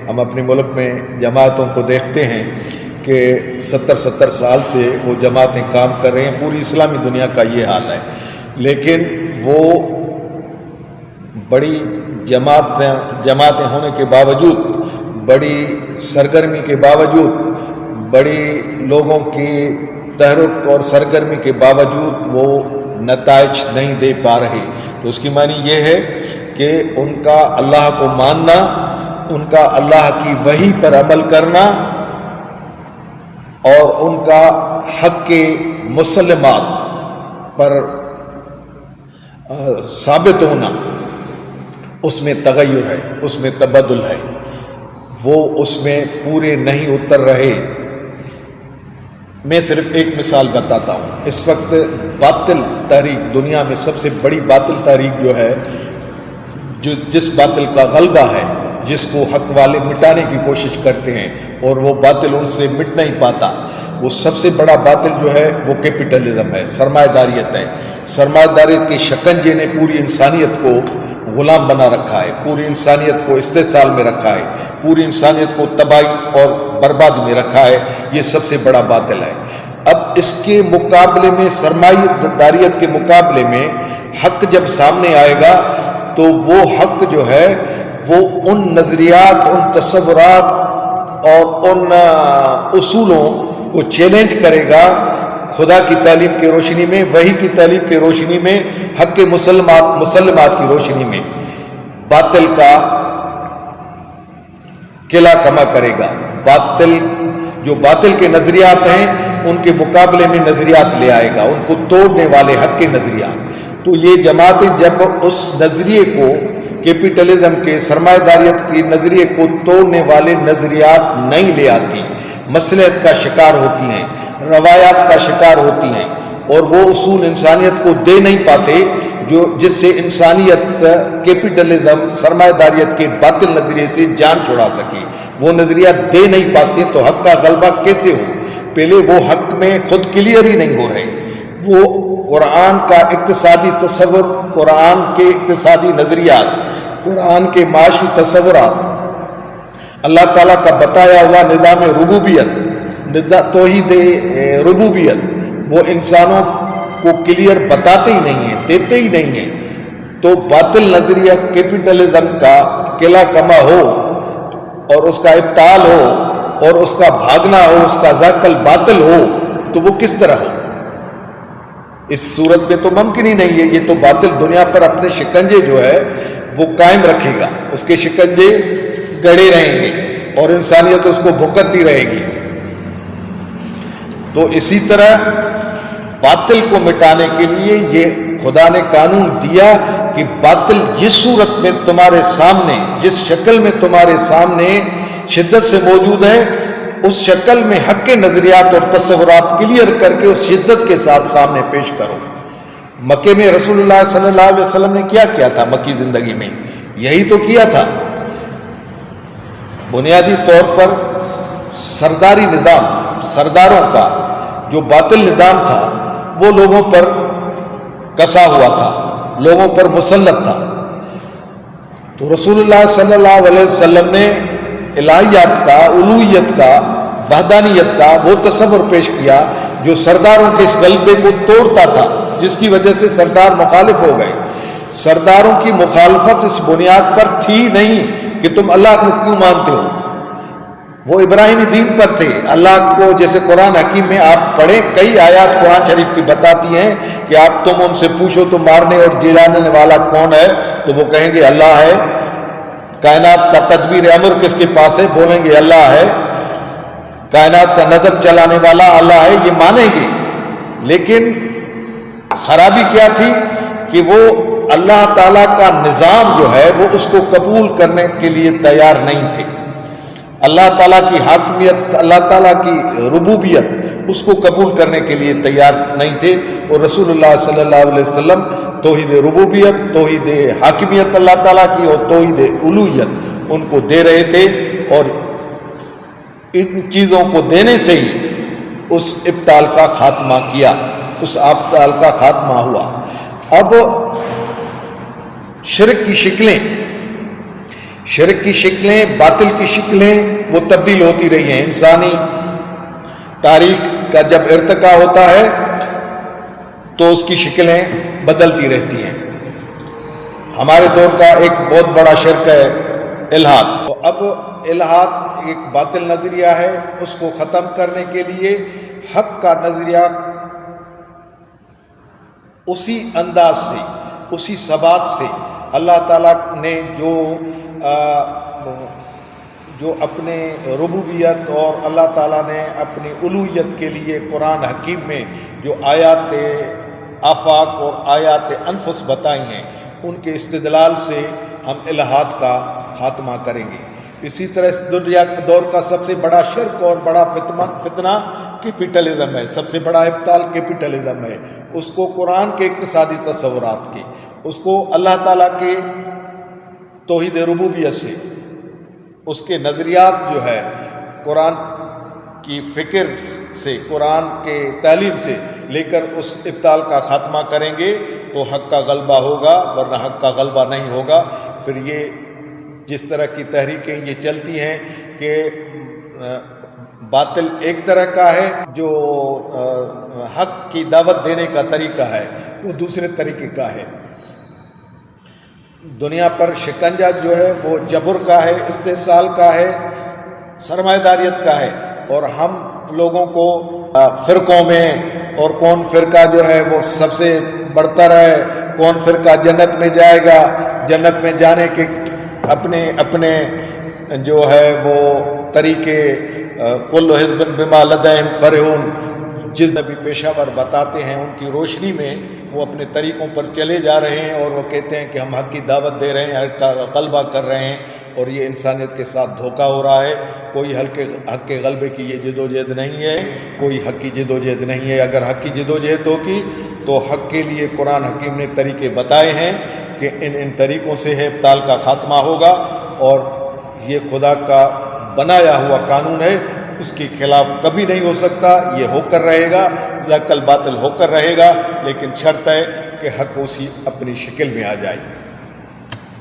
ہم اپنے ملک میں جماعتوں کو دیکھتے ہیں کہ 70 سال سے وہ جماعتیں کام کر رہے ہیں، پوری اسلامی دنیا کا یہ حال ہے، لیکن وہ بڑی جماعتیں ہونے کے باوجود، بڑی سرگرمی کے باوجود، بڑی لوگوں کی تحرک اور سرگرمی کے باوجود وہ نتائج نہیں دے پا رہے۔ تو اس کی معنی یہ ہے کہ ان کا اللہ کو ماننا، ان کا اللہ کی وحی پر عمل کرنا اور ان کا حق کے مسلمات پر ثابت ہونا، اس میں تغیر ہے، اس میں تبدل ہے، وہ اس میں پورے نہیں اتر رہے۔ میں صرف ایک مثال بتاتا ہوں۔ اس وقت باطل تحریک، دنیا میں سب سے بڑی باطل تحریک جو ہے، جس باطل کا غلبہ ہے، جس کو حق والے مٹانے کی کوشش کرتے ہیں اور وہ باطل ان سے مٹ نہیں پاتا، وہ سب سے بڑا باطل جو ہے وہ کیپٹلزم ہے، سرمایہ داریت ہے۔ سرمایہ داریت کے شکنجے نے پوری انسانیت کو غلام بنا رکھا ہے، پوری انسانیت کو استحصال میں رکھا ہے، پوری انسانیت کو تباہی اور بربادی میں رکھا ہے۔ یہ سب سے بڑا باطل ہے۔ اب اس کے مقابلے میں، سرمایہ داریت کے مقابلے میں حق جب سامنے آئے گا تو وہ حق جو ہے وہ ان نظریات، ان تصورات اور ان اصولوں کو چیلنج کرے گا، خدا کی تعلیم کی روشنی میں، وحی کی تعلیم کی روشنی میں، حق کے مسلمات کی روشنی میں باطل کا قلعہ کما کرے گا۔ جو باطل کے نظریات ہیں ان کے مقابلے میں نظریات لے آئے گا، ان کو توڑنے والے حق کے نظریات۔ تو یہ جماعتیں جب اس نظریے کو، کیپٹلزم کے، سرمایہ داریت کے نظریے کو توڑنے والے نظریات نہیں لے آتی، مصلحت کا شکار ہوتی ہیں، روایات کا شکار ہوتی ہیں، اور وہ اصول انسانیت کو دے نہیں پاتے جس سے انسانیت کیپٹلزم، سرمایہ داریت کے باطل نظریے سے جان چھڑا سکے، وہ نظریات دے نہیں پاتے، تو حق کا غلبہ کیسے ہو؟ پہلے وہ حق میں خود کلیئر ہی نہیں ہو رہے۔ وہ قرآن کا اقتصادی تصور، قرآن کے اقتصادی نظریات، قرآن کے معاشی تصورات، اللہ تعالیٰ کا بتایا ہوا نظام ربوبیت، توحید ربوبیت، وہ انسانوں کو کلیئر بتاتے ہی نہیں ہیں، دیتے ہی نہیں ہیں۔ تو باطل نظریہ کیپٹلزم کا قلعہ کما ہو اور اس کا ابطال ہو اور اس کا بھاگنا ہو، اس کا ذاق الباطل ہو، تو وہ کس طرح ہو؟ اس صورت میں تو ممکن ہی نہیں ہے۔ یہ تو باطل دنیا پر اپنے شکنجے جو ہے وہ قائم رکھے گا، اس کے شکنجے گڑے رہیں گے اور انسانیت اس کو بھگتتی رہے گی۔ تو اسی طرح باطل کو مٹانے کے لیے یہ خدا نے قانون دیا کہ باطل جس صورت میں تمہارے سامنے، جس شکل میں تمہارے سامنے شدت سے موجود ہے، اس شکل میں حق کے نظریات اور تصورات کلیئر کر کے اس شدت کے ساتھ سامنے پیش کرو۔ مکے میں رسول اللہ صلی اللہ علیہ وسلم نے کیا کیا تھا؟ مکی زندگی میں یہی تو کیا تھا۔ بنیادی طور پر سرداری نظام، سرداروں کا جو باطل نظام تھا وہ لوگوں پر کسا ہوا تھا، لوگوں پر مسلط تھا۔ تو رسول اللہ صلی اللہ علیہ وسلم نے الہیات کا، الوہیت کا، وحدانیت کا وہ تصور پیش کیا جو سرداروں کے اس غلبے کو توڑتا تھا، جس کی وجہ سے سردار مخالف ہو گئے۔ سرداروں کی مخالفت اس بنیاد پر تھی نہیں کہ تم اللہ کو کیوں مانتے ہو، وہ ابراہیمی دین پر تھے۔ اللہ کو، جیسے قرآن حکیم میں آپ پڑھیں، کئی آیات قرآن شریف کی بتاتی ہیں کہ آپ تم ان سے پوچھو تو مارنے اور جلانے والا کون ہے، تو وہ کہیں گے اللہ ہے۔ کائنات کا تدبیر امر کس کے پاس ہے؟ بولیں گے اللہ ہے۔ کائنات کا نظم چلانے والا اللہ ہے، یہ مانیں گے۔ لیکن خرابی کیا تھی کہ وہ اللہ تعالیٰ کا نظام جو ہے وہ اس کو قبول کرنے کے لیے تیار نہیں تھے۔ اللہ تعالیٰ کی حاکمیت، اللہ تعالیٰ کی ربوبیت، اس کو قبول کرنے کے لیے تیار نہیں تھے۔ اور رسول اللہ صلی اللہ علیہ وسلم توحید ربوبیت، توحید حاکمیت اللہ تعالیٰ کی اور توحید الوہیت ان کو دے رہے تھے، اور ان چیزوں کو دینے سے ہی اس ابطال کا خاتمہ کیا، اس ابطال کا خاتمہ ہوا۔ اب شرک کی شکلیں، شرک کی شکلیں، باطل کی شکلیں وہ تبدیل ہوتی رہی ہیں. انسانی تاریخ کا جب ارتقا ہوتا ہے تو اس کی شکلیں بدلتی رہتی ہیں. ہمارے دور کا ایک بہت بڑا شرک ہے الحاد. تو اب الحاد ایک باطل نظریہ ہے، اس کو ختم کرنے کے لیے حق کا نظریہ اسی انداز سے، اسی ثبات سے اللہ تعالیٰ نے جو اپنے ربوبیت اور اللہ تعالیٰ نے اپنی الوہیت کے لیے قرآن حکیم میں جو آیات آفاق اور آیات انفس بتائی ہیں، ان کے استدلال سے ہم الحاد کا خاتمہ کریں گے. اسی طرح اس دنیا دور کا سب سے بڑا شرک اور بڑا فتنہ کیپٹلزم ہے. سب سے بڑا ابطال کیپٹلزم ہے. اس کو قرآن کے اقتصادی تصورات کے، اس کو اللہ تعالیٰ کے توحید ربوبیت سے، اس کے نظریات جو ہے قرآن کی فکر سے، قرآن کے تعلیم سے لے کر اس ابطال کا خاتمہ کریں گے تو حق کا غلبہ ہوگا، ورنہ حق کا غلبہ نہیں ہوگا. پھر یہ جس طرح کی تحریکیں یہ چلتی ہیں کہ باطل ایک طرح کا ہے، جو حق کی دعوت دینے کا طریقہ ہے وہ دوسرے طریقے کا ہے. دنیا پر شکنجہ جو ہے وہ جبر کا ہے، استحصال کا ہے، سرمایہ داریت کا ہے، اور ہم لوگوں کو فرقوں میں، اور کون فرقہ جو ہے وہ سب سے برتر ہے، کون فرقہ جنت میں جائے گا، جنت میں جانے کے اپنے جو ہے وہ طریقے، کل حزب بما لدیہم فرحون، جس نبی پیشہ ور بتاتے ہیں ان کی روشنی میں وہ اپنے طریقوں پر چلے جا رہے ہیں، اور وہ کہتے ہیں کہ ہم حق کی دعوت دے رہے ہیں، حق کا غلبہ کر رہے ہیں، اور یہ انسانیت کے ساتھ دھوکہ ہو رہا ہے. کوئی حق کے غلبے کی یہ جد و جہد نہیں ہے، کوئی حق کی جد و جہد نہیں ہے. اگر حق کی جد و جہد ہوگی تو حق کے لیے قرآن حکیم نے طریقے بتائے ہیں کہ ان طریقوں سے ہے ابطال کا خاتمہ ہوگا، اور یہ خدا کا بنایا ہوا قانون ہے، اس کے خلاف کبھی نہیں ہو سکتا. یہ ہو کر رہے گا، ذاکل باطل ہو کر رہے گا، لیکن شرط ہے کہ حق اسی اپنی شکل میں آ جائے.